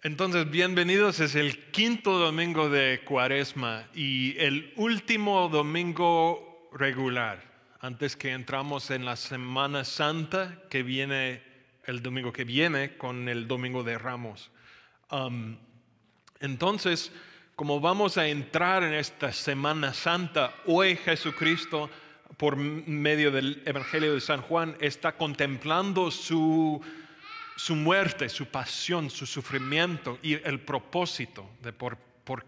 Entonces, bienvenidos. Es el quinto domingo de Cuaresma y el último domingo regular, antes que entramos en la Semana Santa, que viene el domingo que viene con el Domingo de Ramos. Entonces, como vamos a entrar en esta Semana Santa, hoy Jesucristo, por medio del Evangelio de San Juan, está contemplando su muerte, su pasión, su sufrimiento y el propósito de por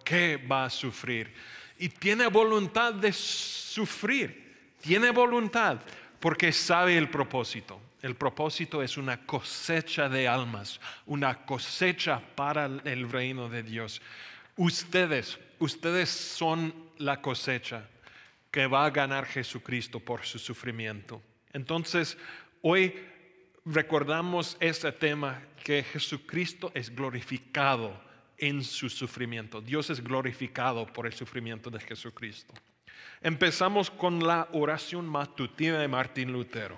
qué va a sufrir. Y tiene voluntad de sufrir, tiene voluntad porque sabe el propósito. El propósito es una cosecha de almas, una cosecha para el reino de Dios. Ustedes son la cosecha que va a ganar Jesucristo por su sufrimiento. Entonces, hoy recordamos este tema, que Jesucristo es glorificado en su sufrimiento. Dios es glorificado por el sufrimiento de Jesucristo. Empezamos con la oración matutina de Martín Lutero.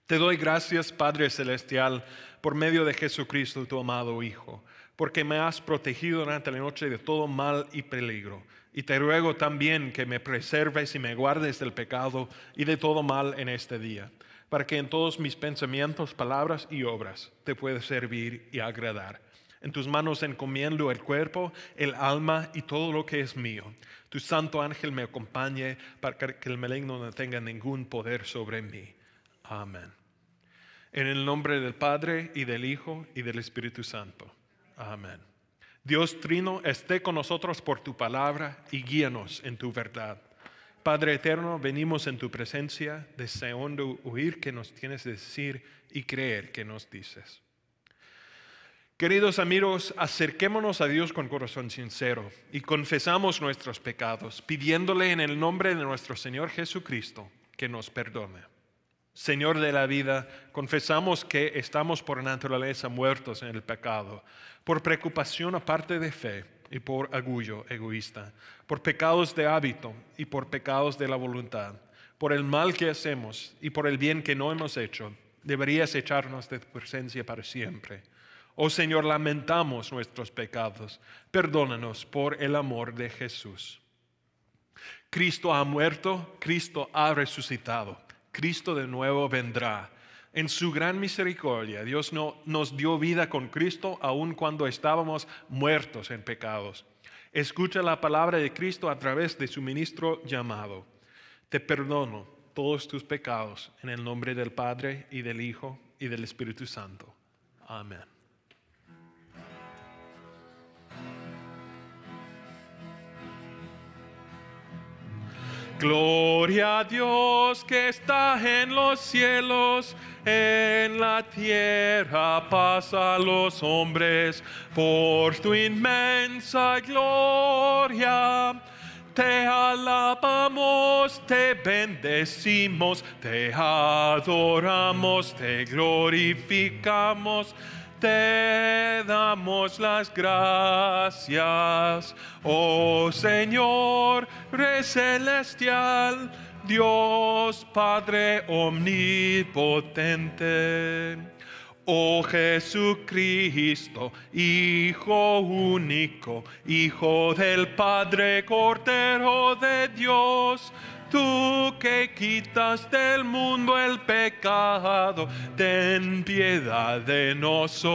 Te doy gracias, Padre Celestial, por medio de Jesucristo, tu amado Hijo, porque me has protegido durante la noche de todo mal y peligro. Y te ruego también que me preserves y me guardes del pecado y de todo mal en este día, para que en todos mis pensamientos, palabras y obras te pueda servir y agradar. En tus manos encomiendo el cuerpo, el alma y todo lo que es mío. Tu santo ángel me acompañe para que el maligno no tenga ningún poder sobre mí. Amén. En el nombre del Padre, y del Hijo, y del Espíritu Santo. Amén. Dios Trino, esté con nosotros por tu palabra y guíanos en tu verdad. Padre eterno, venimos en tu presencia, deseando oír qué nos tienes que decir y creer que nos dices. Queridos amigos, acerquémonos a Dios con corazón sincero y confesamos nuestros pecados, pidiéndole en el nombre de nuestro Señor Jesucristo que nos perdone. Señor de la vida, confesamos que estamos por naturaleza muertos en el pecado, por preocupación aparte de fe y por orgullo egoísta, por pecados de hábito y por pecados de la voluntad, por el mal que hacemos y por el bien que no hemos hecho. Deberías echarnos de tu presencia para siempre. Oh Señor, lamentamos nuestros pecados, perdónanos por el amor de Jesús. Cristo ha muerto, Cristo ha resucitado. Cristo de nuevo vendrá. En su gran misericordia, Dios nos dio vida con Cristo aun cuando estábamos muertos en pecados. Escucha la palabra de Cristo a través de su ministro llamado. Te perdono todos tus pecados en el nombre del Padre y del Hijo y del Espíritu Santo. Amén. Gloria a Dios que está en los cielos, en la tierra paz a los hombres, por tu inmensa gloria. Te alabamos, te bendecimos, te adoramos, te glorificamos. Te damos las gracias, oh Señor, Rey celestial, Dios Padre omnipotente. Oh Jesucristo, Hijo único, Hijo del Padre, Cordero de Dios, tú que quitas del mundo el pecado, ten piedad de nosotros.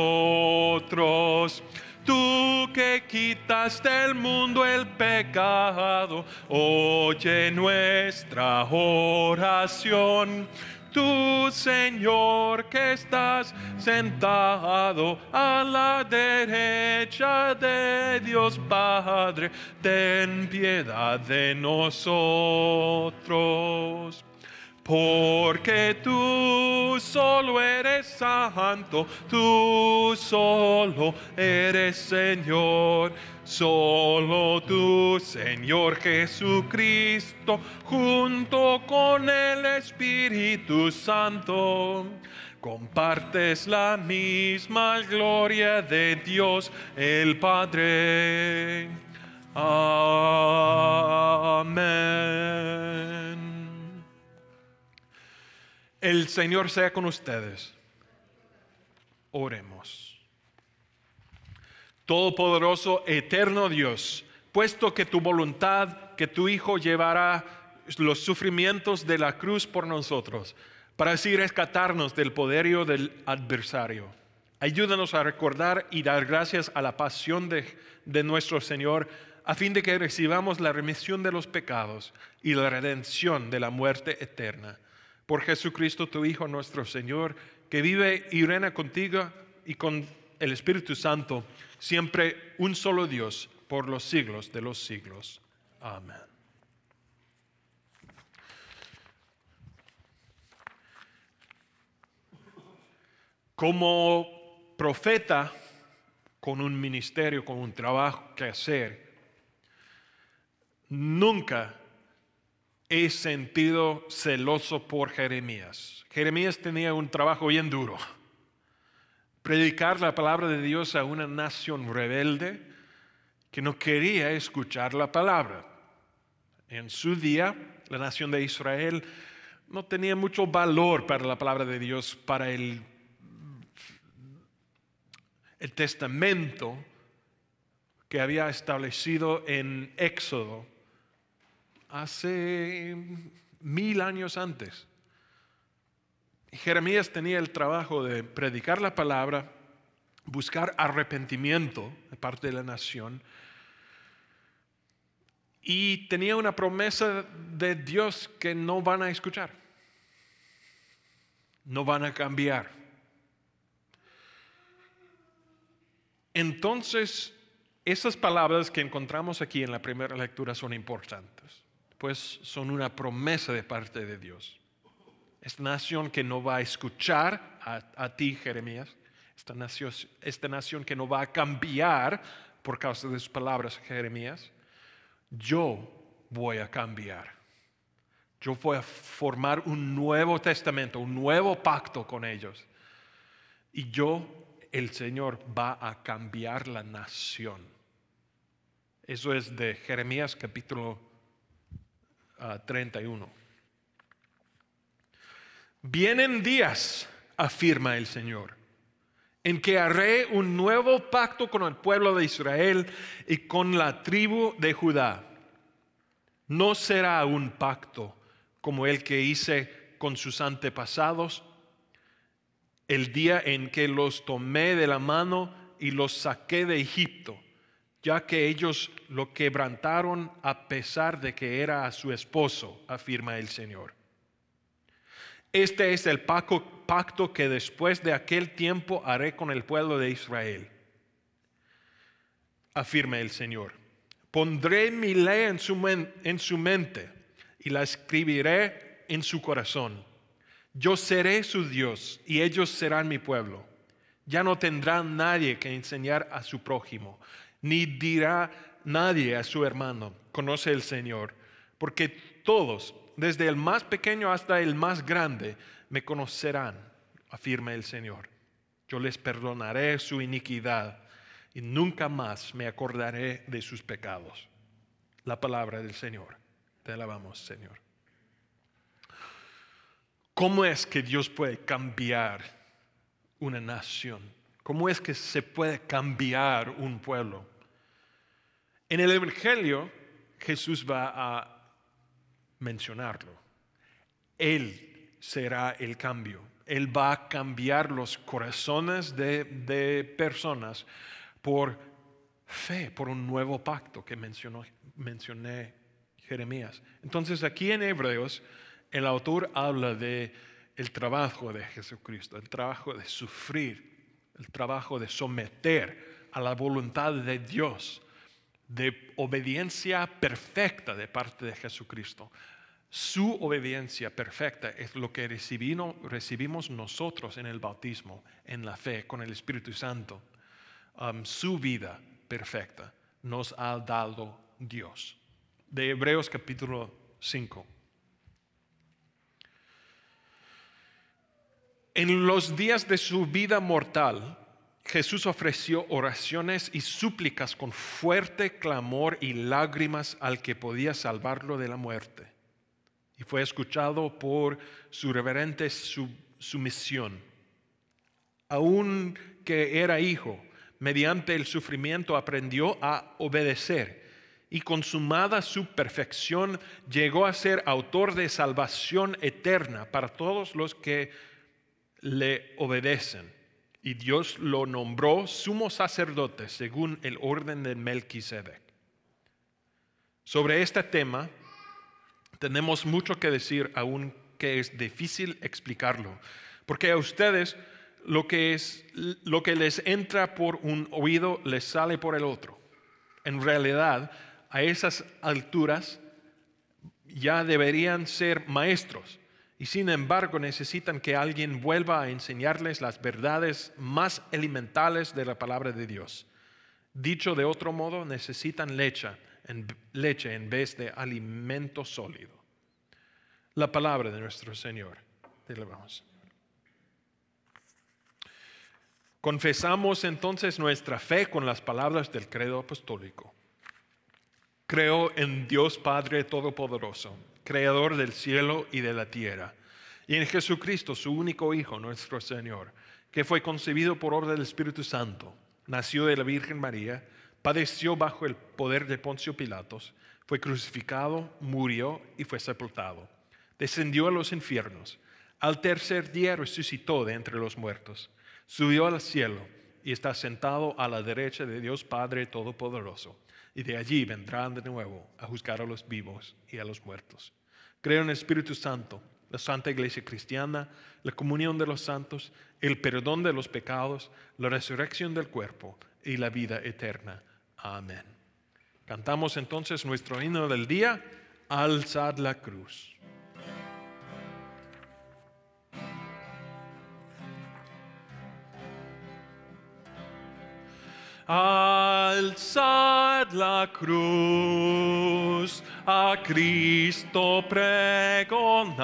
Tú que quitas del mundo el pecado, oye nuestra oración. Tú, Señor, que estás sentado a la derecha de Dios Padre, ten piedad de nosotros. Porque tú solo eres santo, tú solo eres Señor, solo tú, Señor Jesucristo, junto con el Espíritu Santo, compartes la misma gloria de Dios el Padre. Amén. El Señor sea con ustedes. Oremos. Todopoderoso, eterno Dios, puesto que tu voluntad, que tu Hijo llevará los sufrimientos de la cruz por nosotros, para así rescatarnos del poderío del adversario. Ayúdanos a recordar y dar gracias a la pasión de nuestro Señor, a fin de que recibamos la remisión de los pecados y la redención de la muerte eterna. Por Jesucristo, tu Hijo, nuestro Señor, que vive y reina contigo y con el Espíritu Santo, siempre un solo Dios, por los siglos de los siglos. Amén. Como profeta, con un ministerio, con un trabajo que hacer, nunca he sentido celoso por Jeremías. Jeremías tenía un trabajo bien duro. Predicar la palabra de Dios a una nación rebelde que no quería escuchar la palabra. En su día, la nación de Israel no tenía mucho valor para la palabra de Dios, para el testamento que había establecido en Éxodo hace 1000 años antes. Jeremías tenía el trabajo de predicar la palabra, buscar arrepentimiento de parte de la nación, y tenía una promesa de Dios que no van a escuchar, no van a cambiar. Entonces, esas palabras que encontramos aquí en la primera lectura son importantes, pues son una promesa de parte de Dios. Esta nación que no va a escuchar a ti, Jeremías, esta nación que no va a cambiar por causa de sus palabras, Jeremías, yo voy a cambiar. Yo voy a formar un nuevo testamento, un nuevo pacto con ellos. Y el Señor, va a cambiar la nación. Eso es de Jeremías capítulo 31. Vienen días, afirma el Señor, en que haré un nuevo pacto con el pueblo de Israel y con la tribu de Judá. No será un pacto como el que hice con sus antepasados, el día en que los tomé de la mano y los saqué de Egipto, ya que ellos lo quebrantaron a pesar de que era a su esposo, afirma el Señor. Este es el pacto que después de aquel tiempo haré con el pueblo de Israel, afirma el Señor. Pondré mi ley en su mente y la escribiré en su corazón. Yo seré su Dios y ellos serán mi pueblo. Ya no tendrán nadie que enseñar a su prójimo, ni dirá nadie a su hermano, conoce el Señor, porque todos, desde el más pequeño hasta el más grande, me conocerán, afirma el Señor. Yo les perdonaré su iniquidad y nunca más me acordaré de sus pecados. La palabra del Señor. Te alabamos, Señor. ¿Cómo es que Dios puede cambiar una nación? ¿Cómo es que se puede cambiar un pueblo? En el Evangelio, Jesús va a mencionarlo. Él será el cambio. Él va a cambiar los corazones de personas por fe, por un nuevo pacto que mencioné Jeremías. Entonces aquí en Hebreos el autor habla de el trabajo de Jesucristo, el trabajo de sufrir, el trabajo de someter a la voluntad de Dios, de obediencia perfecta de parte de Jesucristo. Su obediencia perfecta es lo que recibimos nosotros en el bautismo, en la fe, con el Espíritu Santo. Su vida perfecta nos ha dado Dios. De Hebreos capítulo 5. En los días de su vida mortal, Jesús ofreció oraciones y súplicas con fuerte clamor y lágrimas al que podía salvarlo de la muerte. Y fue escuchado por su reverente sumisión. Aun que era hijo, mediante el sufrimiento aprendió a obedecer y consumada su perfección llegó a ser autor de salvación eterna para todos los que le obedecen. Y Dios lo nombró sumo sacerdote según el orden de Melquisedec. Sobre este tema tenemos mucho que decir, aunque es difícil explicarlo, porque a ustedes lo que les entra por un oído les sale por el otro. En realidad, a esas alturas ya deberían ser maestros y sin embargo necesitan que alguien vuelva a enseñarles las verdades más elementales de la palabra de Dios. Dicho de otro modo, necesitan leche en vez de alimento sólido. La palabra de nuestro Señor. Te alabamos. Confesamos entonces nuestra fe con las palabras del credo apostólico. Creo en Dios Padre Todopoderoso, Creador del cielo y de la tierra, y en Jesucristo, su único Hijo, nuestro Señor, que fue concebido por obra del Espíritu Santo, nació de la Virgen María, padeció bajo el poder de Poncio Pilatos, fue crucificado, murió y fue sepultado. Descendió a los infiernos. Al tercer día resucitó de entre los muertos, subió al cielo y está sentado a la derecha de Dios Padre Todopoderoso. Y de allí vendrán de nuevo a juzgar a los vivos y a los muertos. Creo en el Espíritu Santo, la Santa Iglesia Cristiana, la comunión de los santos, el perdón de los pecados, la resurrección del cuerpo y la vida eterna. Amén. Cantamos entonces nuestro himno del día, Alzad la cruz. Alzad la cruz, a Cristo pregonad,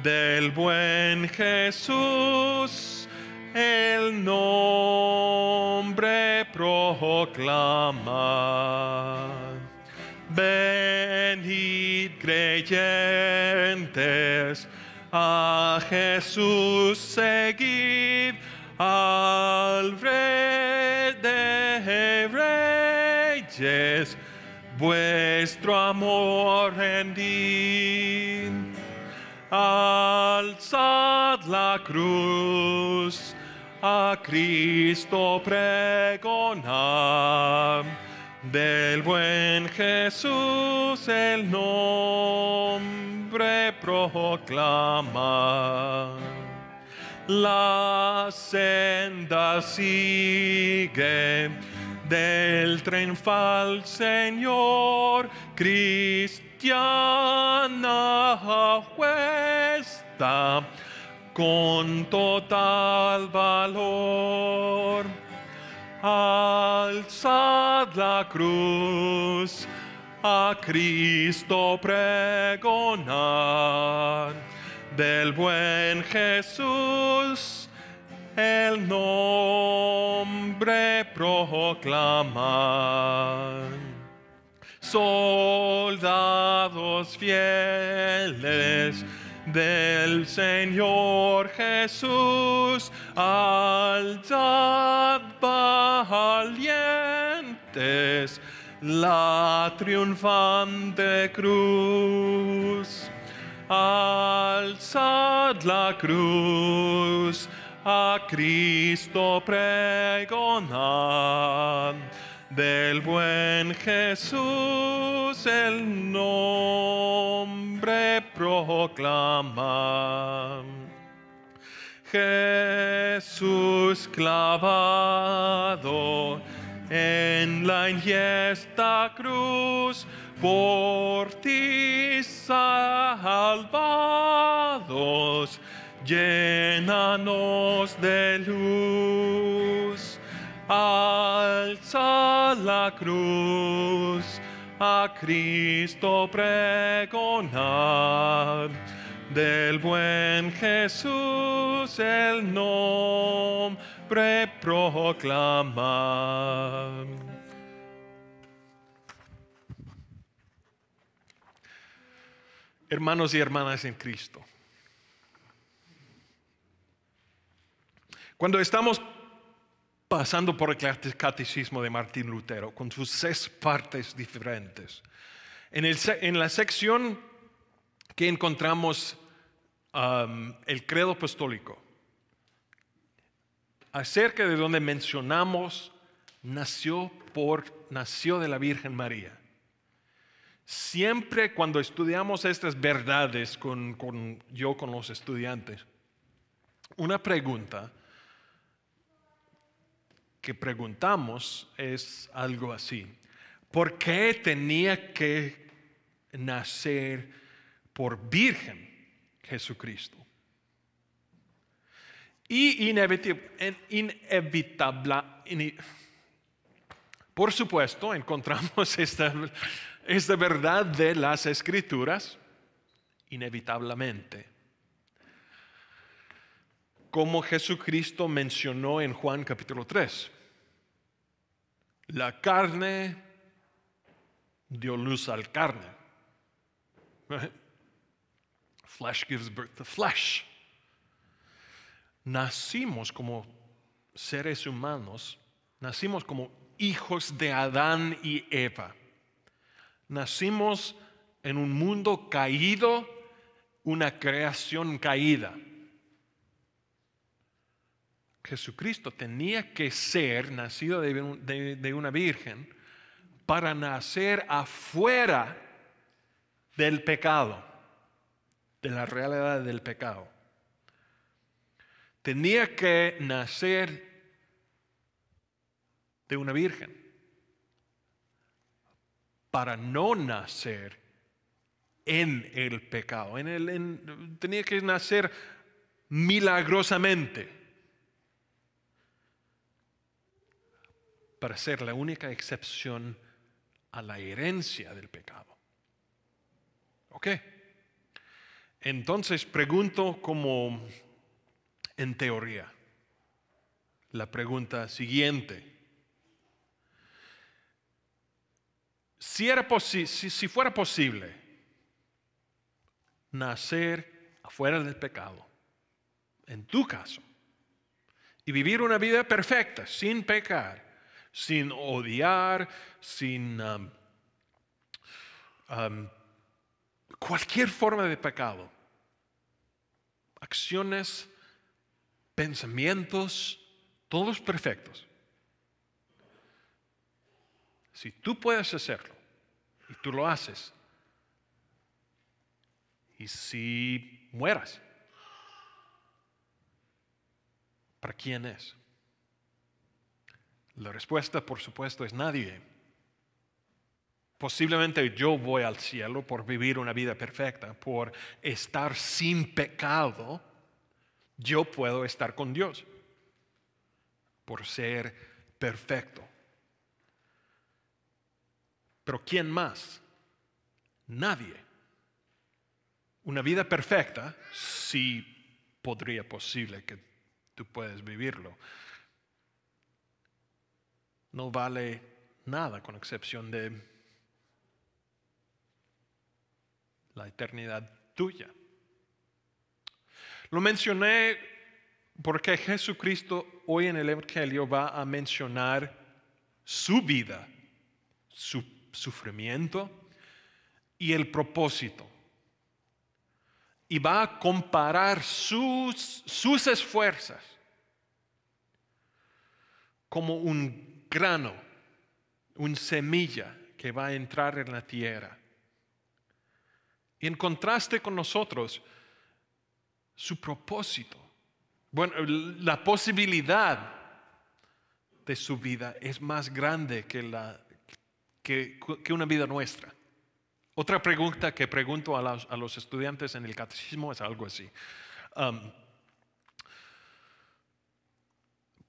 del buen Jesús el nombre proclamad. Venid creyentes, a Jesús seguid, al Rey de Reyes, vuestro amor rendid. Alzad la cruz, a Cristo pregonad, del buen Jesús el nombre proclamad. La senda sigue del triunfal Señor, cristiana puesta con total valor. Alzad la cruz, a Cristo pregonad, del buen Jesús el nombre proclamad. Soldados fieles del Señor Jesús, alzad valientes la triunfante cruz. Alzad la cruz, a Cristo pregonad, del buen Jesús el nombre proclamad. Jesús clavado en la enhiesta cruz, por ti salvados, llénanos de luz. Alza la cruz, a Cristo pregonad, del buen Jesús el nombre proclamad. Hermanos y hermanas en Cristo, cuando estamos pasando por el catecismo de Martín Lutero, con sus 6 partes diferentes. En la sección que encontramos el credo apostólico, acerca de donde mencionamos nació de la Virgen María. Siempre cuando estudiamos estas verdades con los estudiantes, una pregunta que preguntamos es algo así: ¿por qué tenía que nacer por virgen Jesucristo? Y por supuesto, encontramos esta verdad de las Escrituras, inevitablemente, como Jesucristo mencionó en Juan capítulo 3. La carne dio luz al carne. Flesh gives birth to flesh. Nacimos como seres humanos, nacimos como hijos de Adán y Eva. Nacimos en un mundo caído, una creación caída. Jesucristo tenía que ser nacido de una virgen para nacer afuera del pecado, de la realidad del pecado. Tenía que nacer de una virgen para no nacer en el pecado. Tenía que nacer milagrosamente para ser la única excepción a la herencia del pecado. ¿Ok? Entonces pregunto como en teoría la pregunta siguiente: si fuera posible nacer afuera del pecado, en tu caso, y vivir una vida perfecta, sin pecar, sin odiar, sin cualquier forma de pecado, acciones, pensamientos, todos perfectos. Si tú puedes hacerlo y tú lo haces, y si mueras, ¿para quién es? La respuesta, por supuesto, es nadie. Posiblemente yo voy al cielo por vivir una vida perfecta, por estar sin pecado. Yo puedo estar con Dios por ser perfecto. Pero ¿quién más? Nadie. Una vida perfecta sí podría posible que tú puedas vivirlo. No vale nada con excepción de la eternidad tuya. Lo mencioné porque Jesucristo hoy en el Evangelio va a mencionar su vida, su sufrimiento y el propósito. Y va a comparar sus esfuerzos como un grano, una semilla que va a entrar en la tierra. Y en contraste con nosotros, su propósito, la posibilidad de su vida es más grande que una vida nuestra. Otra pregunta que pregunto a los estudiantes en el catecismo es algo así: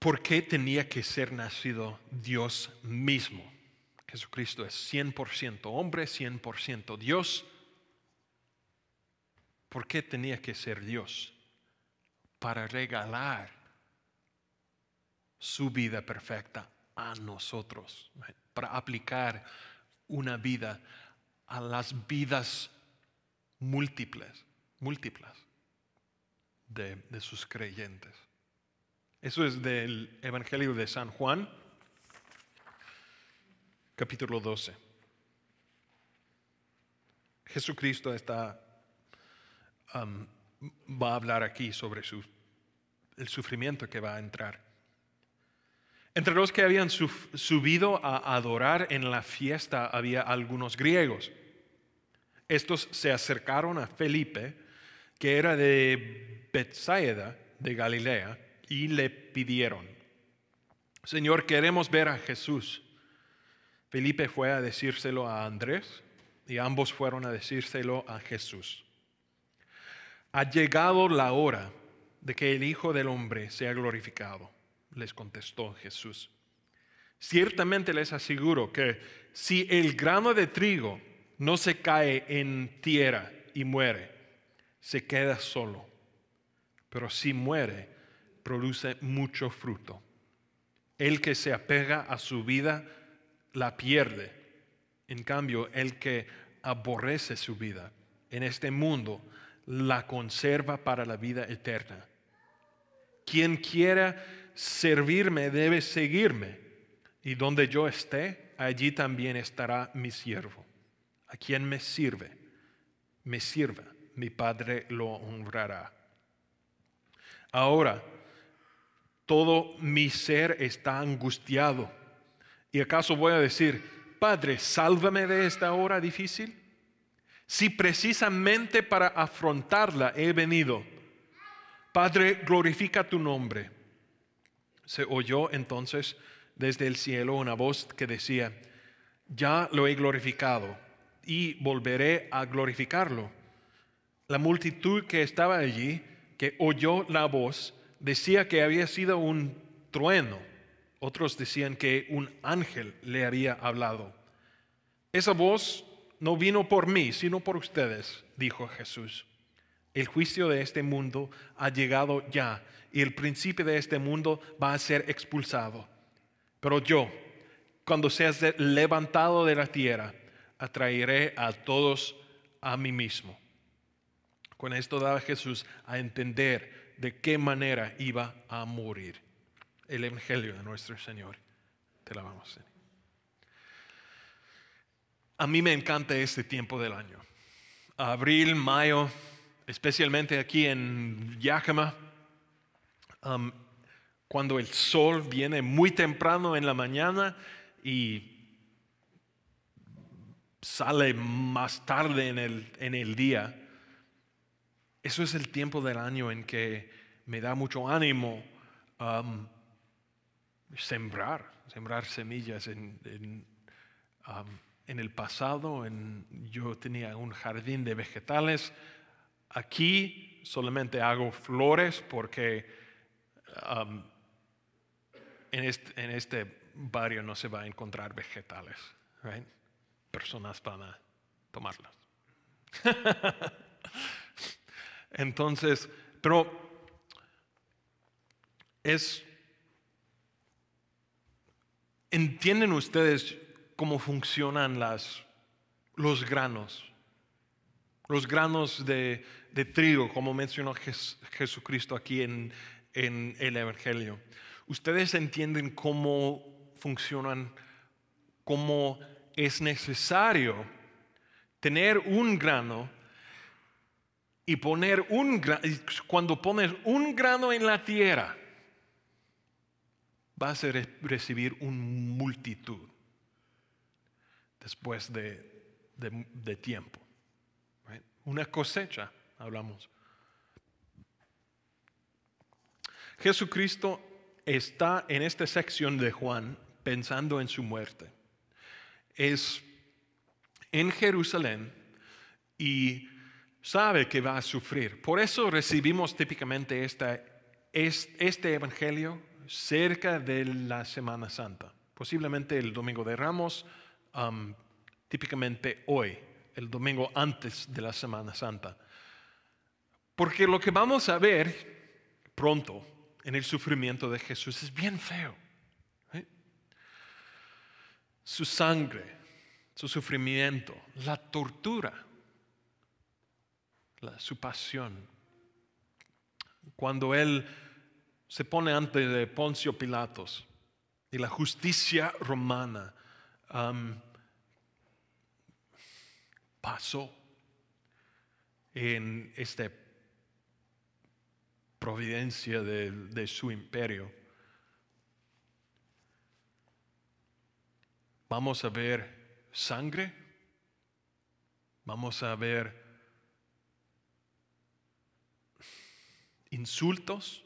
¿por qué tenía que ser nacido Dios mismo? Jesucristo es 100% hombre, 100% Dios. ¿Por qué tenía que ser Dios? Para regalar su vida perfecta a nosotros, para aplicar una vida a las vidas múltiples de sus creyentes. Eso es del Evangelio de San Juan, capítulo 12. Jesucristo va a hablar aquí sobre el sufrimiento que va a entrar. Entre los que habían subido a adorar en la fiesta había algunos griegos. Estos se acercaron a Felipe, que era de Bethsaida, de Galilea, y le pidieron: Señor, queremos ver a Jesús. Felipe fue a decírselo a Andrés, y ambos fueron a decírselo a Jesús. Ha llegado la hora de que el Hijo del Hombre sea glorificado, les contestó Jesús. Ciertamente les aseguro que si el grano de trigo no se cae en tierra y muere, se queda solo. Pero si muere, produce mucho fruto. El que se apega a su vida la pierde. En cambio, el que aborrece su vida en este mundo la conserva para la vida eterna. Quien quiera servirme debe seguirme, y donde yo esté, allí también estará mi siervo. A quien me sirva, mi Padre lo honrará. Ahora, todo mi ser está angustiado. ¿Y acaso voy a decir: Padre, sálvame de esta hora difícil? Si precisamente para afrontarla he venido. Padre, glorifica tu nombre. Se oyó entonces desde el cielo una voz que decía: ya lo he glorificado y volveré a glorificarlo. La multitud que estaba allí, que oyó la voz, decía que había sido un trueno. Otros decían que un ángel le había hablado. Esa voz no vino por mí, sino por ustedes, dijo Jesús. El juicio de este mundo ha llegado ya, y el príncipe de este mundo va a ser expulsado. Pero yo, cuando seas levantado de la tierra, atraeré a todos a mí mismo. Con esto daba Jesús a entender de qué manera iba a morir. El Evangelio de nuestro Señor. Te alabamos, Señor. A mí me encanta este tiempo del año. Abril, mayo, especialmente aquí en Yakima, cuando el sol viene muy temprano en la mañana y sale más tarde en el día. Eso es el tiempo del año en que me da mucho ánimo sembrar semillas. En el pasado yo tenía un jardín de vegetales. Aquí solamente hago flores porque en este barrio no se va a encontrar vegetales, right? Personas van a tomarlas. Entonces, pero ¿entienden ustedes cómo funcionan los granos? Los granos de trigo, como mencionó Jesucristo aquí en el Evangelio. ¿Ustedes entienden cómo funcionan, cómo es necesario tener un grano y cuando pones un grano en la tierra, vas a recibir una multitud después de tiempo? Right? Una cosecha, hablamos. Jesucristo está en esta sección de Juan pensando en su muerte. Es en Jerusalén y sabe que va a sufrir. Por eso recibimos típicamente este evangelio cerca de la Semana Santa. Posiblemente el Domingo de Ramos, típicamente hoy, el domingo antes de la Semana Santa. Porque lo que vamos a ver pronto en el sufrimiento de Jesús es bien feo. ¿Eh? Su sangre, su sufrimiento, la tortura, su pasión. Cuando Él se pone ante de Poncio Pilatos y la justicia romana pasó en esta providencia de su imperio. Vamos a ver sangre, vamos a ver insultos,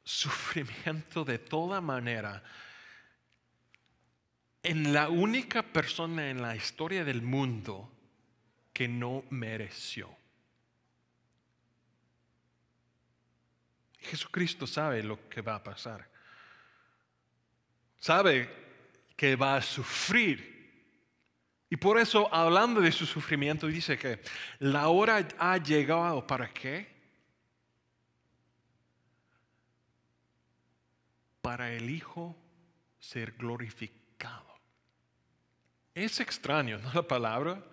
sufrimiento de toda manera, en la única persona en la historia del mundo que no mereció. Jesucristo sabe lo que va a pasar. Sabe que va a sufrir. Y por eso, hablando de su sufrimiento, dice que la hora ha llegado. ¿Para qué? Para el Hijo ser glorificado. Es extraño, ¿no? La palabra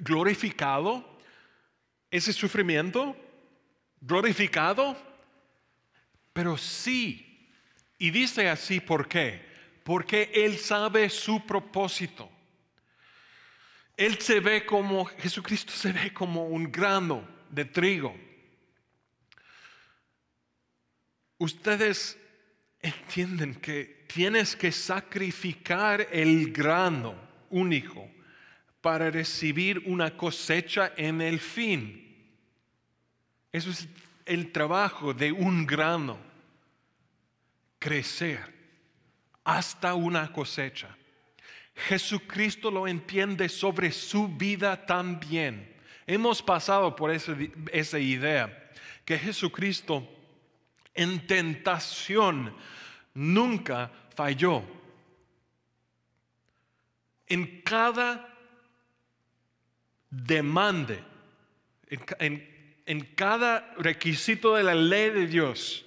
glorificado, ese sufrimiento, glorificado, pero sí. Y dice así, ¿por qué? Porque Él sabe su propósito. Jesucristo se ve como un grano de trigo. Ustedes entienden que tienes que sacrificar el grano único para recibir una cosecha en el fin. Eso es el trabajo de un grano, crecer hasta una cosecha. Jesucristo lo entiende sobre su vida también. Hemos pasado por esa idea que Jesucristo en tentación nunca falló. En cada demanda, en cada requisito de la ley de Dios,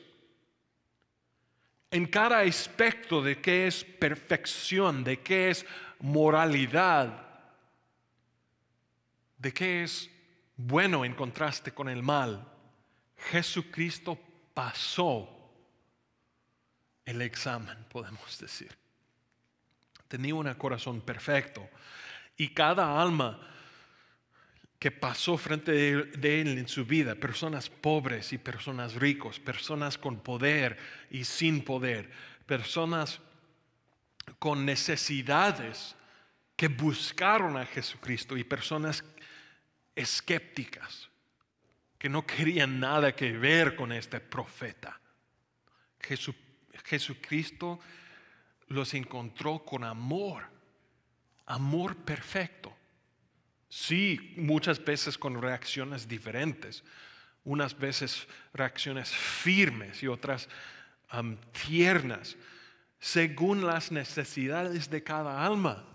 en cada aspecto de qué es perfección, de qué es moralidad, de qué es bueno en contraste con el mal, Jesucristo pasó el examen, podemos decir. Tenía un corazón perfecto y cada alma que pasó frente de Él en su vida, personas pobres y personas ricos, personas con poder y sin poder, personas con necesidades que buscaron a Jesucristo y personas escépticas que no querían nada que ver con este profeta. Jesucristo los encontró con amor perfecto. Sí, muchas veces con reacciones diferentes, unas veces reacciones firmes y otras tiernas, según las necesidades de cada alma.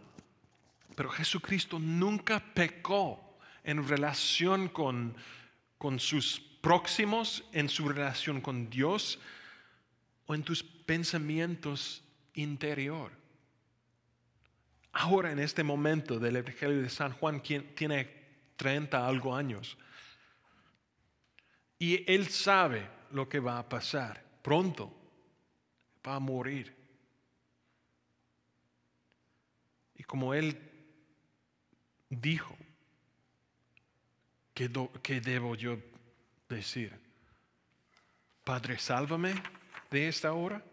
Pero Jesucristo nunca pecó en relación con sus próximos, en su relación con Dios o en tus pensamientos interior. Ahora en este momento del Evangelio de San Juan, quien tiene 30 algo años, y él sabe lo que va a pasar. Pronto va a morir. Y como él dijo, ¿qué debo yo decir? Padre, sálvame de esta hora.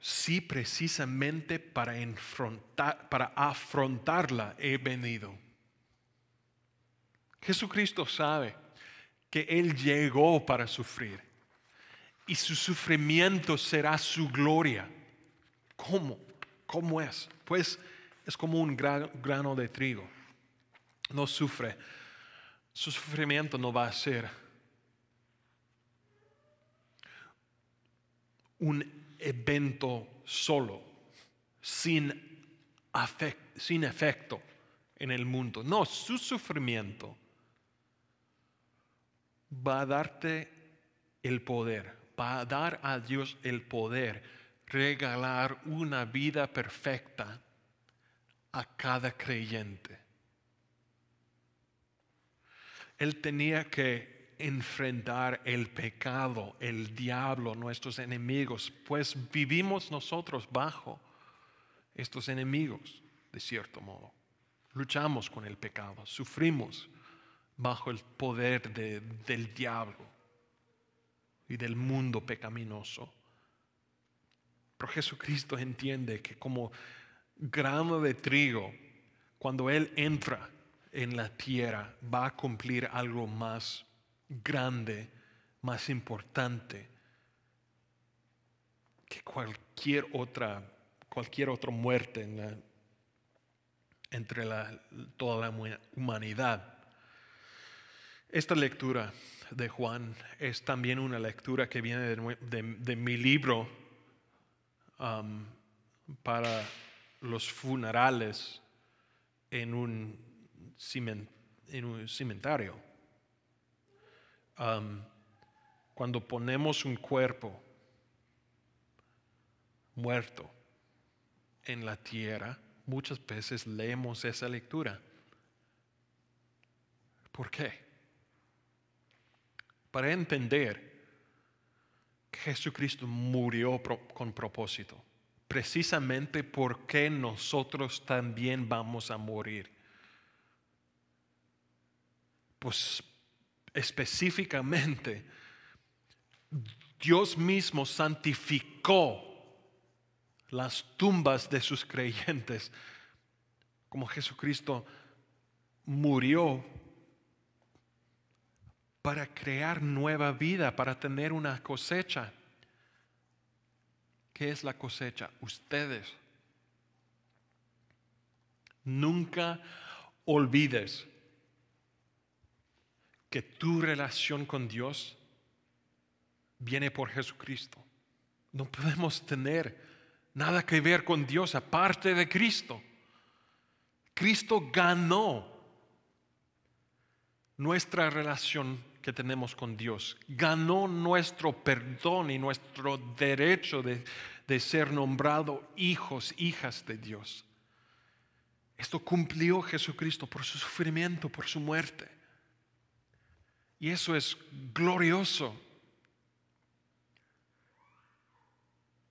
Sí, precisamente para afrontarla he venido. Jesucristo sabe que Él llegó para sufrir y su sufrimiento será su gloria. ¿Cómo? ¿Cómo es? Pues es como un grano de trigo. No sufre. Su sufrimiento no va a ser un evento solo, sin efecto en el mundo. No, su sufrimiento va a darte el poder, va a dar a Dios el poder, regalar una vida perfecta a cada creyente. Él tenía que enfrentar el pecado, el diablo, nuestros enemigos, pues vivimos nosotros bajo estos enemigos, de cierto modo. Luchamos con el pecado, sufrimos bajo el poder del diablo y del mundo pecaminoso. Pero Jesucristo entiende que como grano de trigo, cuando Él entra en la tierra, va a cumplir algo más grande, más importante que cualquier otra muerte entre toda la humanidad. Esta lectura de Juan es también una lectura que viene de mi libro para los funerales en un cementerio. Cuando ponemos un cuerpo muerto en la tierra, muchas veces leemos esa lectura. ¿Por qué? Para entender que Jesucristo murió con propósito, precisamente porque nosotros también vamos a morir. Pues específicamente, Dios mismo santificó las tumbas de sus creyentes, como Jesucristo murió para crear nueva vida, para tener una cosecha. ¿Qué es la cosecha? Ustedes. Nunca olvides que tu relación con Dios viene por Jesucristo. No podemos tener nada que ver con Dios aparte de Cristo. Cristo ganó nuestra relación que tenemos con Dios, ganó nuestro perdón y nuestro derecho de ser nombrado hijos, hijas de Dios. Esto cumplió Jesucristo por su sufrimiento, por su muerte. Y eso es glorioso.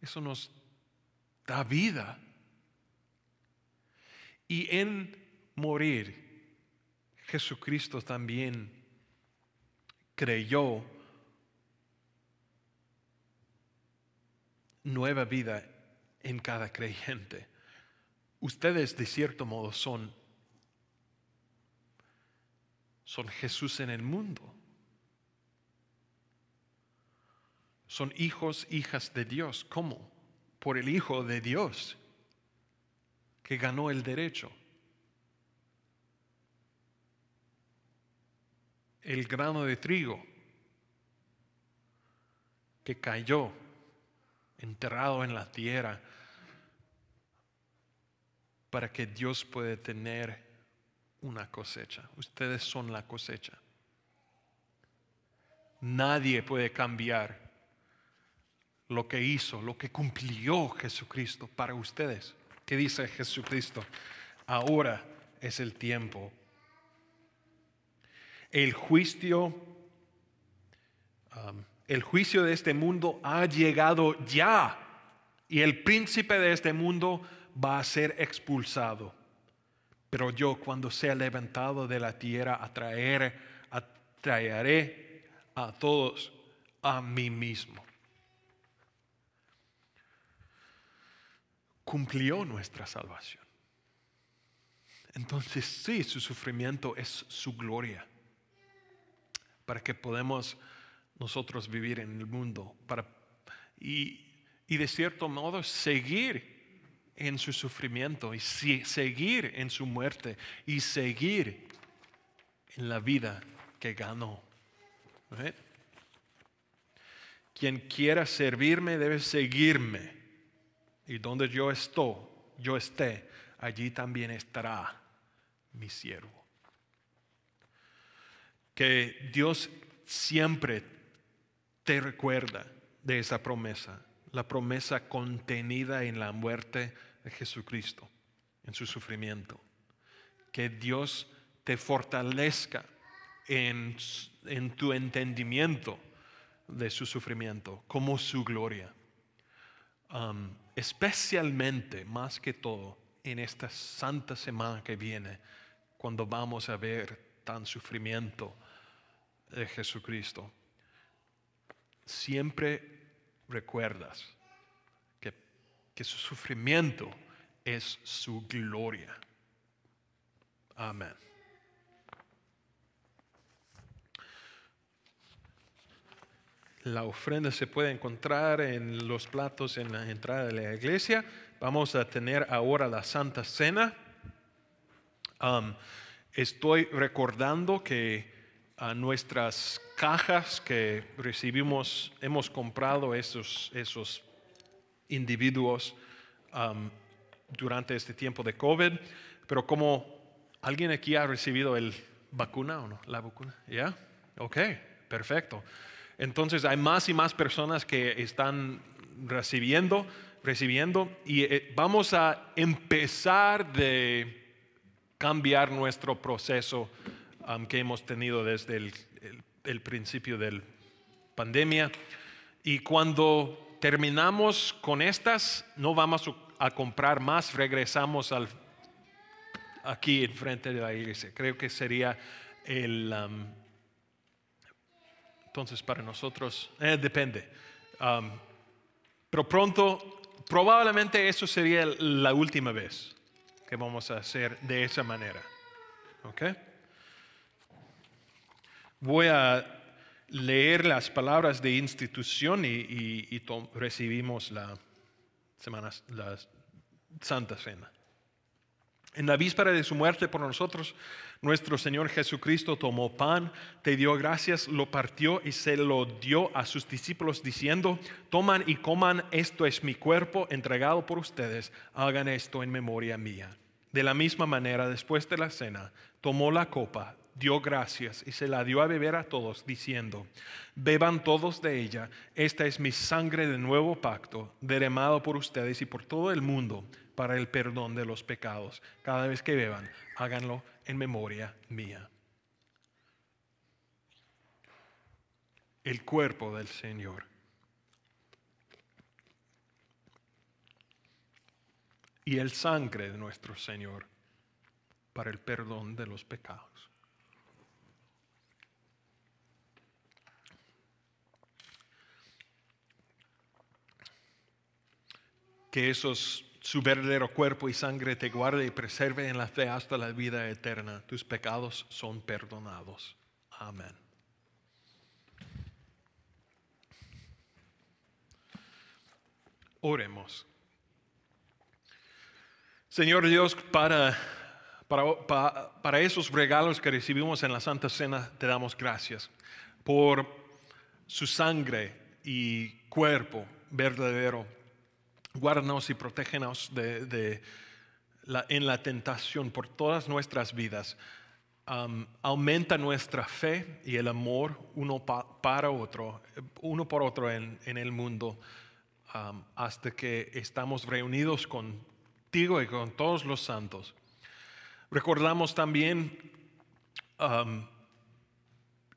Eso nos da vida. Y en morir, Jesucristo también creyó nueva vida en cada creyente. Ustedes de cierto modo son Jesús en el mundo. Son hijos, hijas de Dios. ¿Cómo? Por el Hijo de Dios que ganó el derecho. El grano de trigo que cayó enterrado en la tierra para que Dios pueda tener una cosecha. Ustedes son la cosecha. Nadie puede cambiar lo que hizo, lo que cumplió Jesucristo para ustedes. ¿Qué dice Jesucristo? Ahora es el tiempo. El juicio de este mundo ha llegado ya, y el príncipe de este mundo va a ser expulsado. Pero yo, cuando sea levantado de la tierra, atraeré a todos a mí mismo. Cumplió nuestra salvación. Entonces sí, su sufrimiento es su gloria, para que podamos nosotros vivir en el mundo y de cierto modo seguir en su sufrimiento y seguir en su muerte y seguir en la vida que ganó. ¿Right? Quien quiera servirme debe seguirme, y donde yo esté, allí también estará mi siervo. Que Dios siempre te recuerda de esa promesa, la promesa contenida en la muerte de Jesucristo, en su sufrimiento. Que Dios te fortalezca en tu entendimiento de su sufrimiento como su gloria. Especialmente, más que todo, en esta santa semana que viene, cuando vamos a ver tan sufrimiento de Jesucristo. Siempre recuerdas que su sufrimiento es su gloria. Amén. La ofrenda se puede encontrar en los platos en la entrada de la iglesia. Vamos a tener ahora la Santa Cena. Estoy recordando que a nuestras cajas que recibimos, hemos comprado esos individuos durante este tiempo de COVID, pero como alguien aquí ha recibido el vacuna o no, la vacuna, ¿ya? Ok, perfecto. Entonces hay más y más personas que están recibiendo y vamos a empezar de cambiar nuestro proceso que hemos tenido desde el principio de la pandemia. Y cuando terminamos con estas, no vamos a comprar más, regresamos aquí enfrente de la iglesia. Creo que sería entonces para nosotros, depende. Pero pronto, probablemente eso sería la última vez que vamos a hacer de esa manera. ¿Ok? Voy a leer las palabras de institución y recibimos la Santa Cena. En la víspera de su muerte por nosotros, nuestro Señor Jesucristo tomó pan, te dio gracias, lo partió y se lo dio a sus discípulos diciendo: toman y coman, esto es mi cuerpo entregado por ustedes, hagan esto en memoria mía. De la misma manera, después de la cena, tomó la copa, dio gracias y se la dio a beber a todos, diciendo: beban todos de ella, esta es mi sangre del nuevo pacto, derramado por ustedes y por todo el mundo para el perdón de los pecados. Cada vez que beban, háganlo en memoria mía. El cuerpo del Señor. Y el sangre de nuestro Señor para el perdón de los pecados. Que su verdadero cuerpo y sangre te guarde y preserve en la fe hasta la vida eterna. Tus pecados son perdonados. Amén. Oremos. Señor Dios, para esos regalos que recibimos en la Santa Cena, te damos gracias por su sangre y cuerpo verdadero. Guárdanos y protégenos en la tentación por todas nuestras vidas. Aumenta nuestra fe y el amor uno por otro en el mundo, hasta que estamos reunidos contigo y con todos los santos. Recordamos también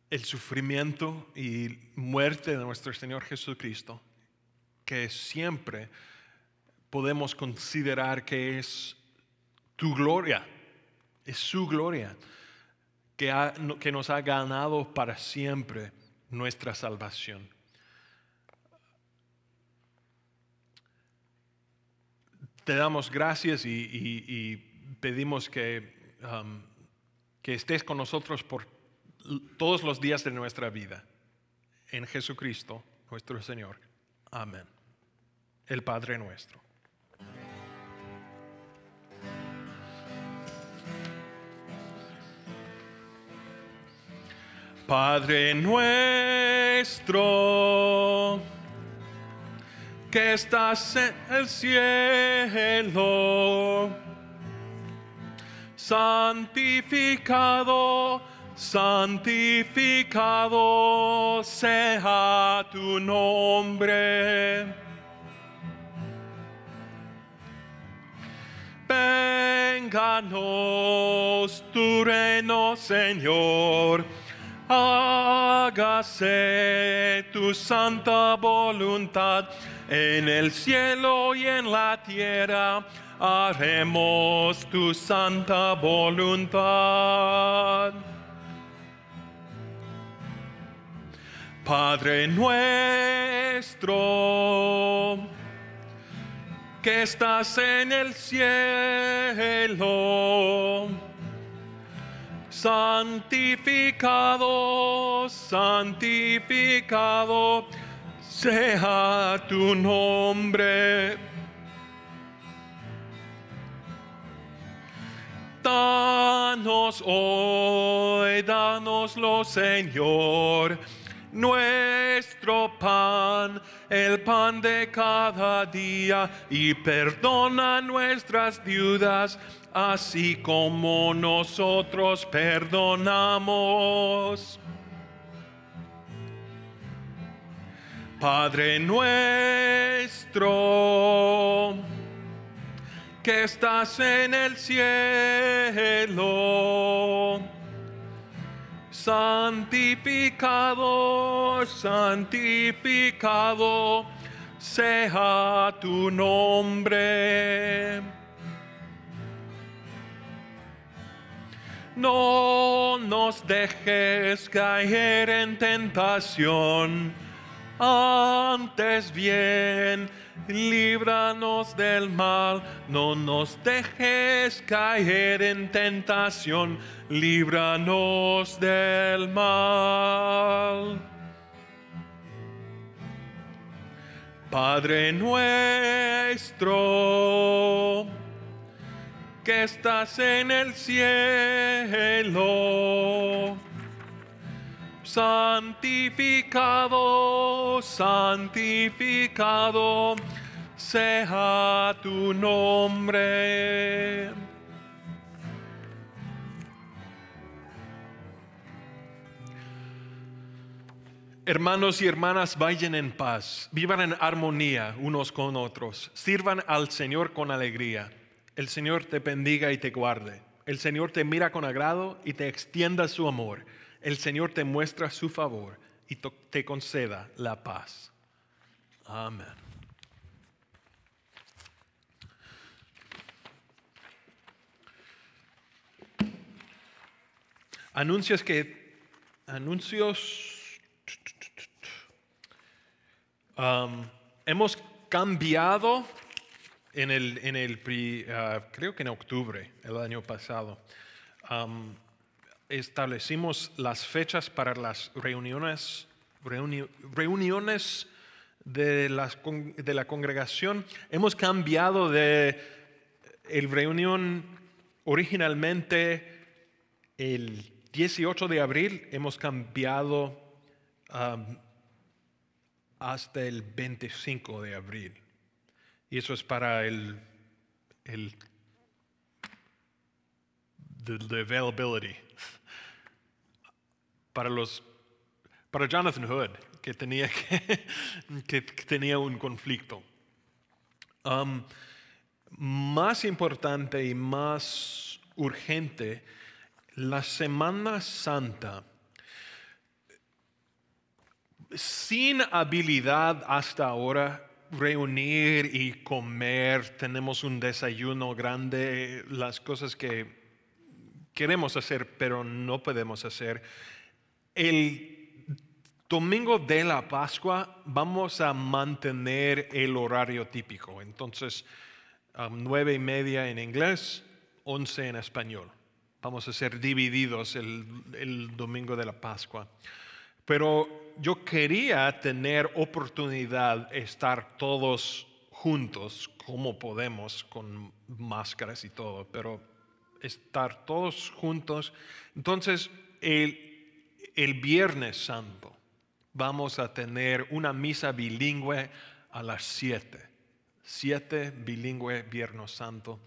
el sufrimiento y muerte de nuestro Señor Jesucristo, que siempre podemos considerar que es tu gloria, es su gloria, que nos ha ganado para siempre nuestra salvación. Te damos gracias y pedimos que estés con nosotros por todos los días de nuestra vida. En Jesucristo, nuestro Señor. Amén. El Padre nuestro. Padre nuestro, que estás en el cielo, santificado, santificado sea tu nombre. Vénganos tu reino, Señor. Hágase tu santa voluntad en el cielo y en la tierra. Haremos tu santa voluntad. Padre nuestro, que estás en el cielo, santificado, santificado sea tu nombre. Danos hoy, danoslo, Señor, nuestro pan, el pan de cada día, y perdona nuestras deudas, así como nosotros perdonamos. Padre nuestro, que estás en el cielo, santificado, santificado sea tu nombre. No nos dejes caer en tentación, antes bien, líbranos del mal. No nos dejes caer en tentación, líbranos del mal. Padre nuestro, que estás en el cielo, santificado, santificado sea tu nombre. Hermanos y hermanas, vayan en paz, vivan en armonía unos con otros, sirvan al Señor con alegría. El Señor te bendiga y te guarde. El Señor te mira con agrado y te extienda su amor. El Señor te muestra su favor y te conceda la paz. Amén. Anuncios. Hemos cambiado creo que en octubre el año pasado. Establecimos las fechas para las reuniones de la congregación. Hemos cambiado de el reunión originalmente el 18 de abril, hemos cambiado hasta el 25 de abril. Y eso es para the availability. Para Jonathan Hood, que tenía un conflicto. Más importante y más urgente, la Semana Santa, sin habilidad hasta ahora reunir y comer, tenemos un desayuno grande, las cosas que queremos hacer pero no podemos hacer. El domingo de la Pascua vamos a mantener el horario típico, entonces 9:30 en inglés, 11 en español. Vamos a ser divididos el domingo de la Pascua. Pero yo quería tener oportunidad de estar todos juntos, como podemos, con máscaras y todo, pero estar todos juntos. Entonces, el Viernes Santo vamos a tener una misa bilingüe a las 7. 7 bilingüe Viernes Santo.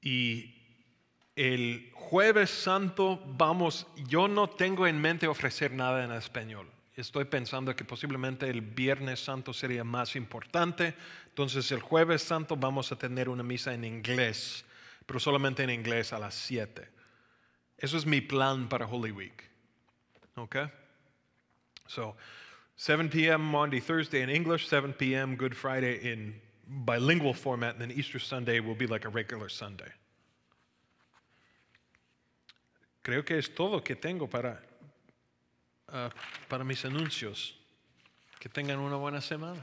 Y el Jueves Santo yo no tengo en mente ofrecer nada en español. Estoy pensando que posiblemente el Viernes Santo sería más importante. Entonces el Jueves Santo vamos a tener una misa en inglés, pero solamente en inglés a las 7. Eso es mi plan para Holy Week. Okay? So, 7 p.m. Maundy, Thursday in English, 7 p.m. Good Friday in bilingual format, and then Easter Sunday will be like a regular Sunday. Creo que es todo que tengo para mis anuncios. Que tengan una buena semana.